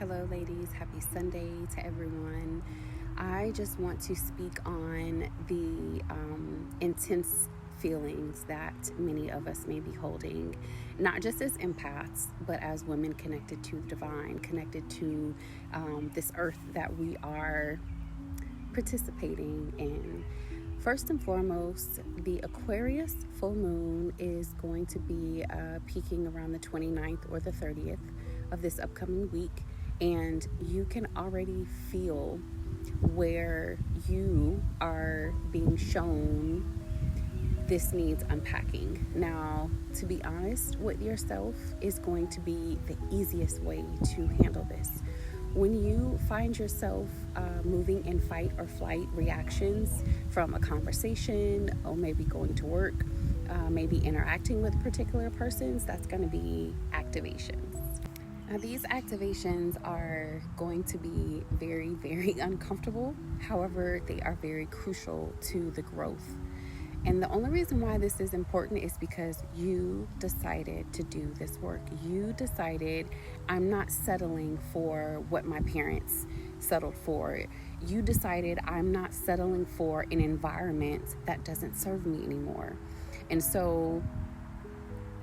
Hello, ladies. Happy Sunday to everyone. I just want to speak on the intense feelings that many of us may be holding, not just as empaths, but as women connected to the divine, connected to this earth that we are participating in. First and foremost, the Aquarius full moon is going to be peaking around the 29th or the 30th of this upcoming week. And you can already feel where you are being shown this needs unpacking. Now, to be honest with yourself is going to be the easiest way to handle this. When you find yourself moving in fight or flight reactions from a conversation, or maybe going to work, maybe interacting with particular persons, that's going to be activations. Now, these activations are going to be very, very uncomfortable. However, they are very crucial to the growth. And the only reason why this is important is because you decided to do this work. You decided, I'm not settling for what my parents settled for. You decided, I'm not settling for an environment that doesn't serve me anymore. And so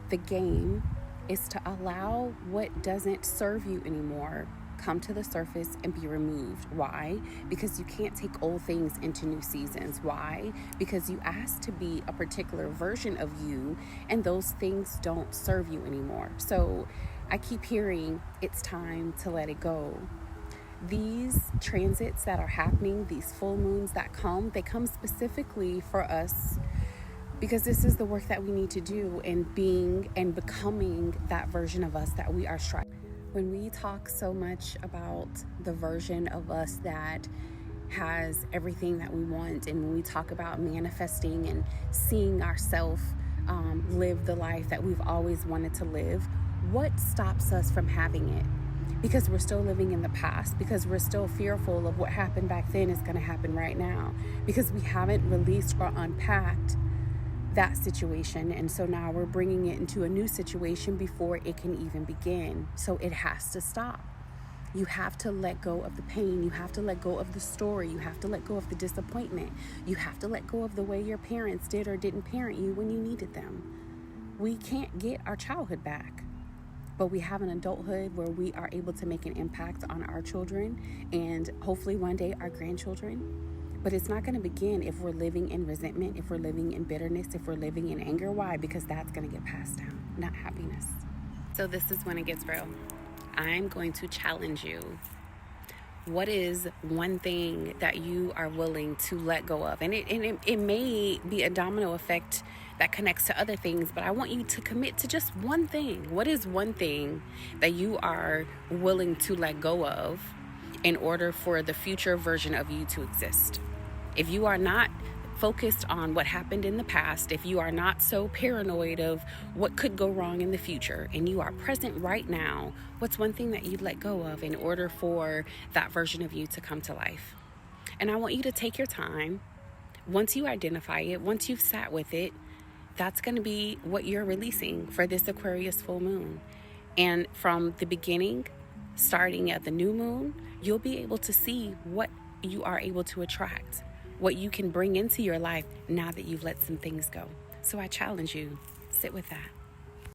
the game is to allow what doesn't serve you anymore come to the surface and be removed. Why? Because you can't take old things into new seasons. Why? Because you asked to be a particular version of you, and those things don't serve you anymore. So I keep hearing it's time to let it go. These transits that are happening, these full moons that come, they come specifically for us because this is the work that we need to do in being and becoming that version of us that we are striving. When we talk so much about the version of us that has everything that we want, and when we talk about manifesting and seeing ourselves live the life that we've always wanted to live, what stops us from having it? Because we're still living in the past, because we're still fearful of what happened back then is going to happen right now, because we haven't released or unpacked that situation, and so now we're bringing it into a new situation before it can even begin. So it has to stop. You have to let go of the pain. You have to let go of the story. You have to let go of the disappointment. You have to let go of the way your parents did or didn't parent you when you needed them. We can't get our childhood back, but we have an adulthood where we are able to make an impact on our children and hopefully one day our grandchildren. But it's not going to begin if we're living in resentment, if we're living in bitterness, if we're living in anger. Why? Because that's going to get passed down, not happiness. So this is when it gets real. I'm going to challenge you. What is one thing that you are willing to let go of? And it may be a domino effect that connects to other things, but I want you to commit to just one thing. What is one thing that you are willing to let go of in order for the future version of you to exist? If you are not focused on what happened in the past, if you are not so paranoid of what could go wrong in the future, and you are present right now, what's one thing that you'd let go of in order for that version of you to come to life? And I want you to take your time. Once you identify it, once you've sat with it, that's going to be what you're releasing for this Aquarius full moon. And from the beginning, starting at the new moon, you'll be able to see what you are able to attract, what you can bring into your life now that you've let some things go. So I challenge you, sit with that.